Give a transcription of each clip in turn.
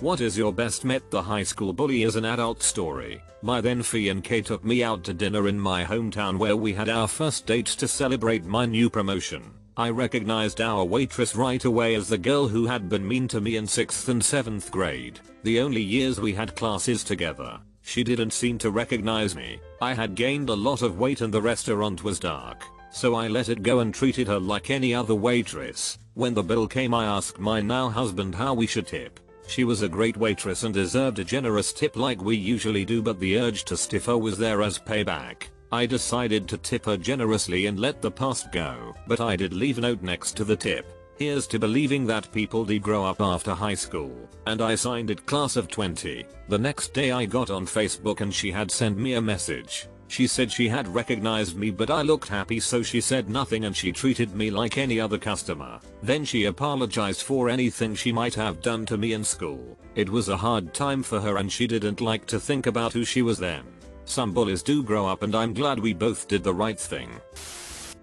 What is your best met the high school bully as an adult story? My then fiancé took me out to dinner in my hometown where we had our first date to celebrate my new promotion. I recognized our waitress right away as the girl who had been mean to me in 6th and 7th grade, the only years we had classes together. She didn't seem to recognize me. I had gained a lot of weight and the restaurant was dark, so I let it go and treated her like any other waitress. When the bill came I asked my now husband how we should tip. She was a great waitress and deserved a generous tip like we usually do, but the urge to stiff her was there as payback. I decided to tip her generously and let the past go, but I did leave a note next to the tip. Here's to believing that people do grow up after high school, and I signed it class of 20. The next day I got on Facebook and she had sent me a message. She said she had recognized me but I looked happy, so she said nothing and she treated me like any other customer. Then she apologized for anything she might have done to me in school. It was a hard time for her and she didn't like to think about who she was then. Some bullies do grow up and I'm glad we both did the right thing.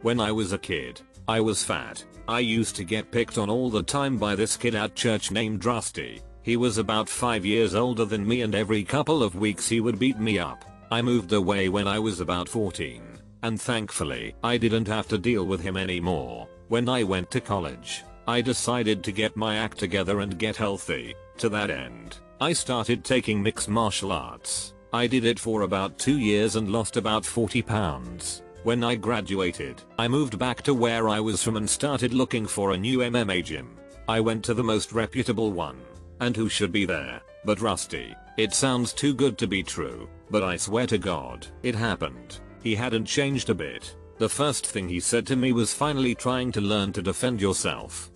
When I was a kid, I was fat. I used to get picked on all the time by this kid at church named Rusty. He was about 5 years older than me and every couple of weeks he would beat me up. I moved away when I was about 14, and thankfully I didn't have to deal with him anymore. When I went to college, I decided to get my act together and get healthy. To that end, I started taking mixed martial arts. I did it for about 2 years and lost about 40 pounds. When I graduated, I moved back to where I was from and started looking for a new MMA gym. I went to the most reputable one. And who should be there but Rusty? It sounds too good to be true, but I swear to God, it happened. He hadn't changed a bit. The first thing he said to me was, finally trying to learn to defend yourself.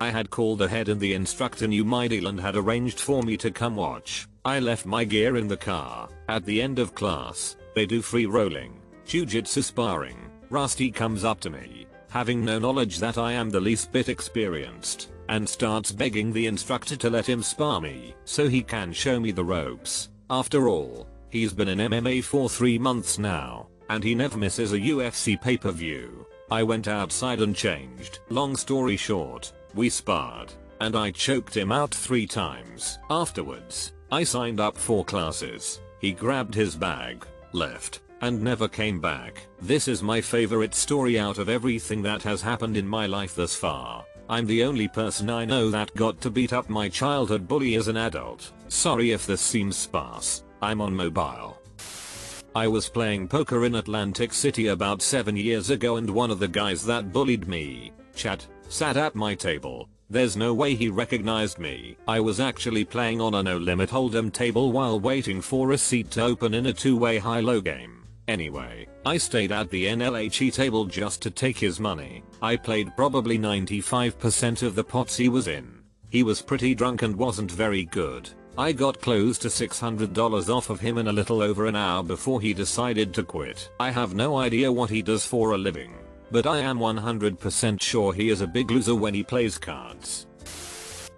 I had called ahead and the instructor knew my deal and had arranged for me to come watch. I left my gear in the car. At the end of class, they do free rolling, jiu-jitsu sparring. Rusty comes up to me, having no knowledge that I am the least bit experienced, and starts begging the instructor to let him spar me so he can show me the ropes. After all, he's been in MMA for 3 months now, and he never misses a UFC pay-per-view. I went outside and changed. Long story short, we sparred, and I choked him out 3 times. Afterwards, I signed up for classes. He grabbed his bag, left, and never came back. This is my favorite story out of everything that has happened in my life thus far. I'm the only person I know that got to beat up my childhood bully as an adult. Sorry if this seems sparse. I'm on mobile. I was playing poker in Atlantic City about 7 years ago and one of the guys that bullied me, Chad, sat at my table. There's no way he recognized me. I was actually playing on a no limit hold'em table while waiting for a seat to open in a 2-way high-low game. Anyway, I stayed at the NLHE table just to take his money. I played probably 95% of the pots he was in. He was pretty drunk and wasn't very good. I got close to $600 off of him in a little over an hour before he decided to quit. I have no idea what he does for a living, but I am 100% sure he is a big loser when he plays cards.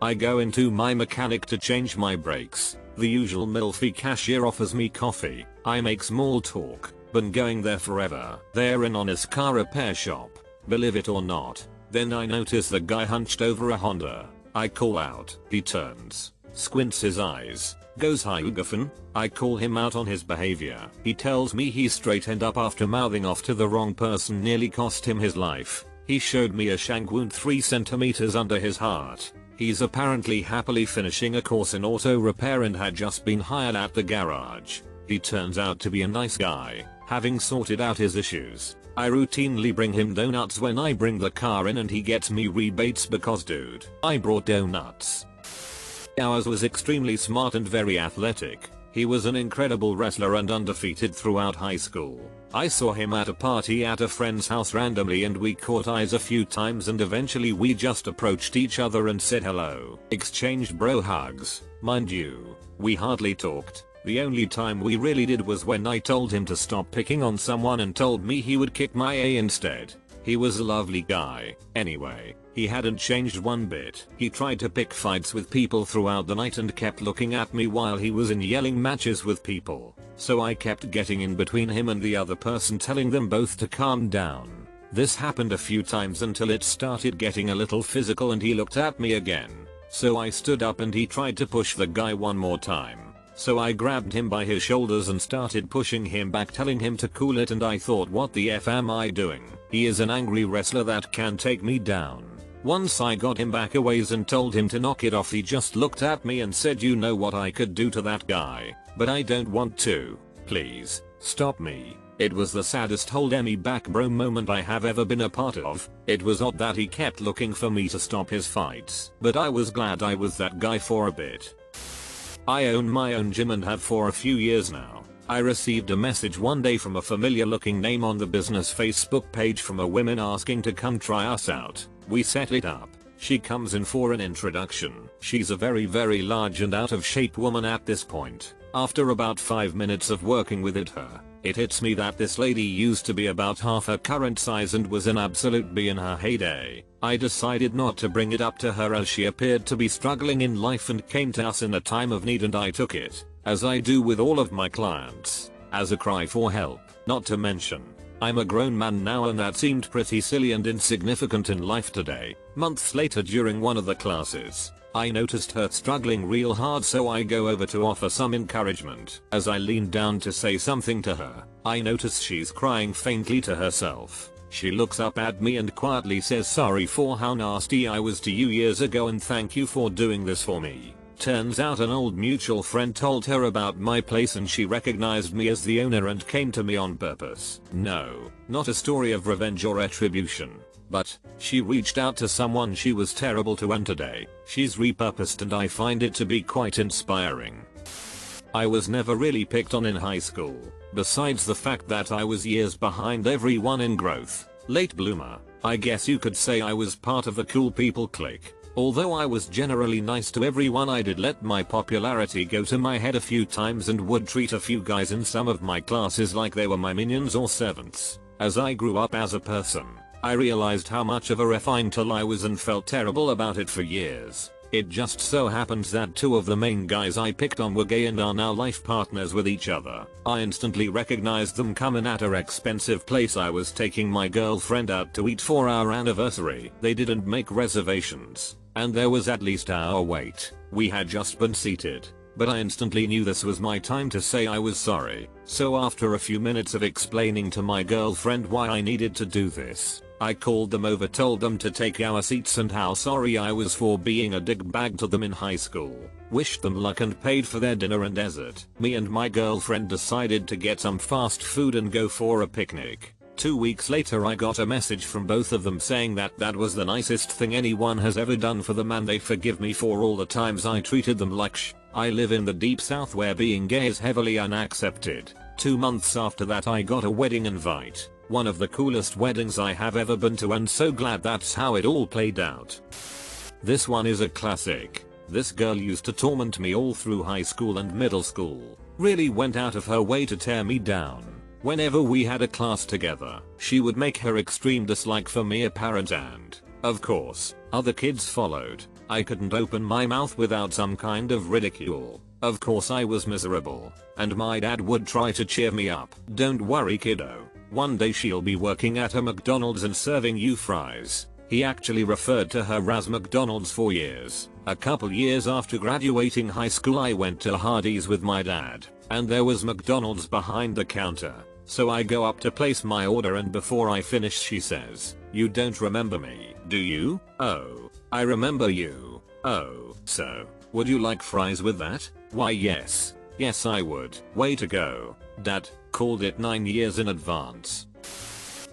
I go into my mechanic to change my brakes. The usual milfy cashier offers me coffee. I make small talk. Been going there forever. They're an honest car repair shop, believe it or not. Then I notice the guy hunched over a Honda. I call out. He turns, squints his eyes, goes, "Hi Ugafan." I call him out on his behavior. He tells me he straightened up after mouthing off to the wrong person nearly cost him his life. He showed me a shank wound 3 centimeters under his heart. He's apparently happily finishing a course in auto repair and had just been hired at the garage. He turns out to be a nice guy, having sorted out his issues. I routinely bring him donuts when I bring the car in and he gets me rebates because, dude, I brought donuts. Ours was extremely smart and very athletic. He was an incredible wrestler and undefeated throughout high school. I saw him at a party at a friend's house randomly and we caught eyes a few times and eventually we just approached each other and said hello. Exchanged bro hugs. Mind you, we hardly talked. The only time we really did was when I told him to stop picking on someone and told me he would kick my A instead. He was a lovely guy. Anyway, he hadn't changed one bit. He tried to pick fights with people throughout the night and kept looking at me while he was in yelling matches with people. So I kept getting in between him and the other person, telling them both to calm down. This happened a few times until it started getting a little physical and he looked at me again. So I stood up and he tried to push the guy one more time. So I grabbed him by his shoulders and started pushing him back, telling him to cool it, and I thought, what the F am I doing? He is an angry wrestler that can take me down. Once I got him back a ways and told him to knock it off, he just looked at me and said, you know what I could do to that guy, but I don't want to. Please, stop me. It was the saddest hold me back bro moment I have ever been a part of. It was odd that he kept looking for me to stop his fights, but I was glad I was that guy for a bit. I own my own gym and have for a few years now. I received a message one day from a familiar looking name on the business Facebook page from a woman asking to come try us out. We set it up. She comes in for an introduction. She's a very large and out of shape woman at this point. After about 5 minutes of working with her, it hits me that this lady used to be about half her current size and was an absolute B in her heyday. I decided not to bring it up to her as she appeared to be struggling in life and came to us in a time of need, and I took it, as I do with all of my clients, as a cry for help. Not to mention, I'm a grown man now and that seemed pretty silly and insignificant in life today. Months later during one of the classes, I noticed her struggling real hard, so I go over to offer some encouragement. As I leaned down to say something to her, I notice she's crying faintly to herself. She looks up at me and quietly says, sorry for how nasty I was to you years ago and thank you for doing this for me. Turns out an old mutual friend told her about my place and she recognized me as the owner and came to me on purpose. No, not a story of revenge or retribution. But, she reached out to someone she was terrible to, and today, she's repurposed, and I find it to be quite inspiring. I was never really picked on in high school, besides the fact that I was years behind everyone in growth. Late bloomer, I guess you could say I was part of the cool people clique. Although I was generally nice to everyone, I did let my popularity go to my head a few times and would treat a few guys in some of my classes like they were my minions or servants. As I grew up as a person, I realized how much of a refined tool I was and felt terrible about it for years. It just so happens that 2 of the main guys I picked on were gay and are now life partners with each other. I instantly recognized them coming at our expensive place I was taking my girlfriend out to eat for our anniversary. They didn't make reservations, and there was at least our wait. We had just been seated, but I instantly knew this was my time to say I was sorry. So after a few minutes of explaining to my girlfriend why I needed to do this, I called them over, told them to take our seats and how sorry I was for being a dickbag to them in high school, wished them luck and paid for their dinner and dessert. Me and my girlfriend decided to get some fast food and go for a picnic. 2 weeks later I got a message from both of them saying that that was the nicest thing anyone has ever done for them and they forgive me for all the times I treated them like sh. I live in the deep south where being gay is heavily unaccepted. 2 months after that I got a wedding invite. One of the coolest weddings I have ever been to, and so glad that's how it all played out. This one is a classic. This girl used to torment me all through high school and middle school. Really went out of her way to tear me down. Whenever we had a class together, she would make her extreme dislike for me apparent, and, of course, other kids followed. I couldn't open my mouth without some kind of ridicule. Of course I was miserable, and my dad would try to cheer me up. Don't worry kiddo. One day she'll be working at a McDonald's and serving you fries. He actually referred to her as McDonald's for years. A couple years after graduating high school I went to Hardee's with my dad, and there was McDonald's behind the counter. So I go up to place my order and before I finish she says, "You don't remember me, do you?" "Oh, I remember you." "Oh, so, would you like fries with that?" "Why yes. Yes I would." "Way to go, Dad. Called it 9 years in advance."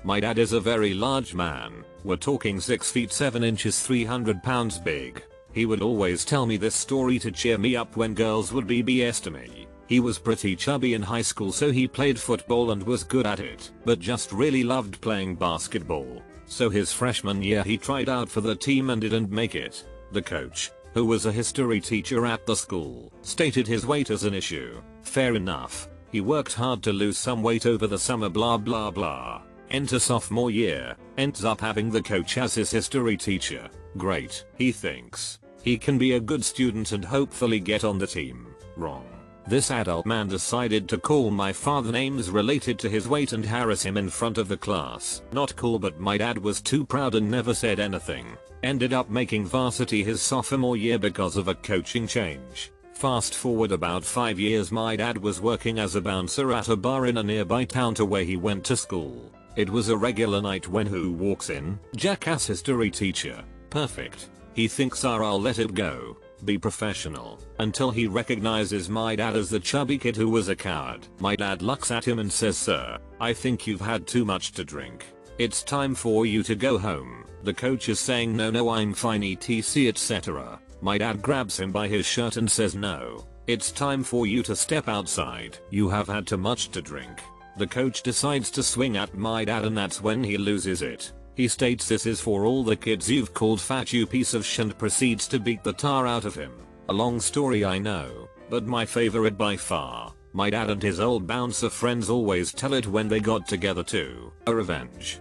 My dad is a very large man. We're talking 6 feet 7 inches 300 pounds big. He would always tell me this story to cheer me up when girls would be BS to me. He was pretty chubby in high school, so he played football and was good at it, but just really loved playing basketball. So his freshman year he tried out for the team and didn't make it. The coach, who was a history teacher at the school, stated his weight as an issue. Fair enough. He worked hard to lose some weight over the summer, blah blah blah. Enter sophomore year, ends up having the coach as his history teacher. Great. He thinks he can be a good student and hopefully get on the team. Wrong. This adult man decided to call my father names related to his weight and harass him in front of the class. Not cool, but my dad was too proud and never said anything. Ended up making varsity his sophomore year because of a coaching change. Fast forward about 5 years, my dad was working as a bouncer at a bar in a nearby town to where he went to school. It was a regular night when who walks in? Jackass history teacher. Perfect. He thinks I'll let it go. Be professional. Until he recognizes my dad as the chubby kid who was a coward. My dad looks at him and says, "Sir, I think you've had too much to drink. It's time for you to go home." The coach is saying, "No, I'm fine, etc etc." My dad grabs him by his shirt and says, "No, it's time for you to step outside. You have had too much to drink." The coach decides to swing at my dad, and that's when he loses it. He states, "This is for all the kids you've called fat, you piece of shit," and proceeds to beat the tar out of him. A long story, I know, but my favorite by far. My dad and his old bouncer friends always tell it when they got together too. A revenge.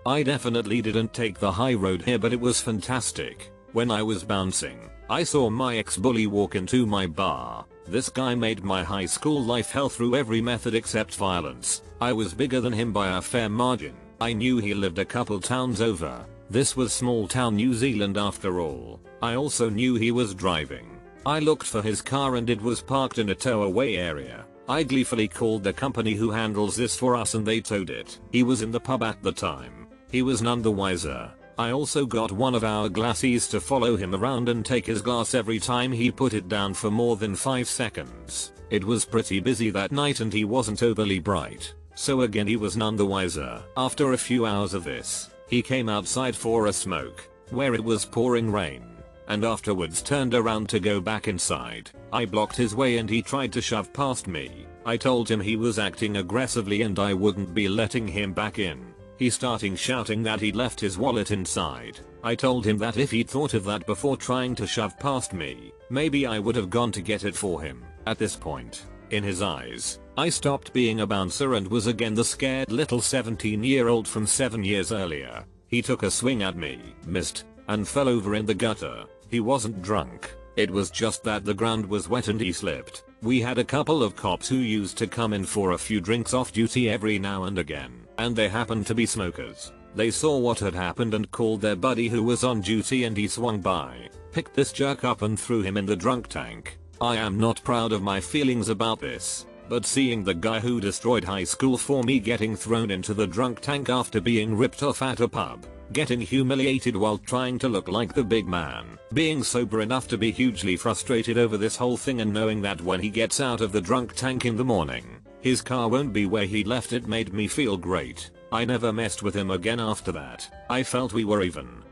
I definitely didn't take the high road here, but it was fantastic. When I was bouncing, I saw my ex-bully walk into my bar. This guy made my high school life hell through every method except violence. I was bigger than him by a fair margin. I knew he lived a couple towns over. This was small town New Zealand after all. I also knew he was driving. I looked for his car and it was parked in a tow-away area. I gleefully called the company who handles this for us and they towed it. He was in the pub at the time. He was none the wiser. I also got one of our glassies to follow him around and take his glass every time he put it down for more than 5 seconds. It was pretty busy that night and he wasn't overly bright. So again, he was none the wiser. After a few hours of this, he came outside for a smoke, where it was pouring rain, and afterwards turned around to go back inside. I blocked his way and he tried to shove past me. I told him he was acting aggressively and I wouldn't be letting him back in. He started shouting that he'd left his wallet inside. I told him that if he'd thought of that before trying to shove past me, maybe I would have gone to get it for him. At this point, in his eyes, I stopped being a bouncer and was again the scared little 17-year-old from 7 years earlier. He took a swing at me, missed, and fell over in the gutter. He wasn't drunk. It was just that the ground was wet and he slipped. We had a couple of cops who used to come in for a few drinks off duty every now and again, and they happened to be smokers. They saw what had happened and called their buddy who was on duty, and he swung by, picked this jerk up and threw him in the drunk tank. I am not proud of my feelings about this, but seeing the guy who destroyed high school for me getting thrown into the drunk tank after being ripped off at a pub, getting humiliated while trying to look like the big man, being sober enough to be hugely frustrated over this whole thing, and knowing that when he gets out of the drunk tank in the morning, his car won't be where he left it, made me feel great. I never messed with him again after that. I felt we were even.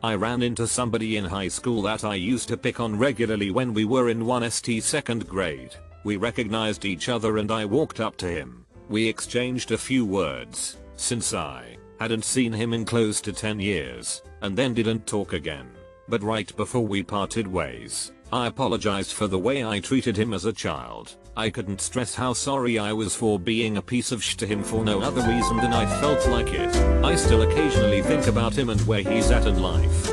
I ran into somebody in high school that I used to pick on regularly when we were in 1st second grade. We recognized each other and I walked up to him. We exchanged a few words, since I hadn't seen him in close to 10 years, and then didn't talk again. But right before we parted ways, I apologized for the way I treated him as a child. I couldn't stress how sorry I was for being a piece of shit to him for no other reason than I felt like it. I still occasionally think about him and where he's at in life.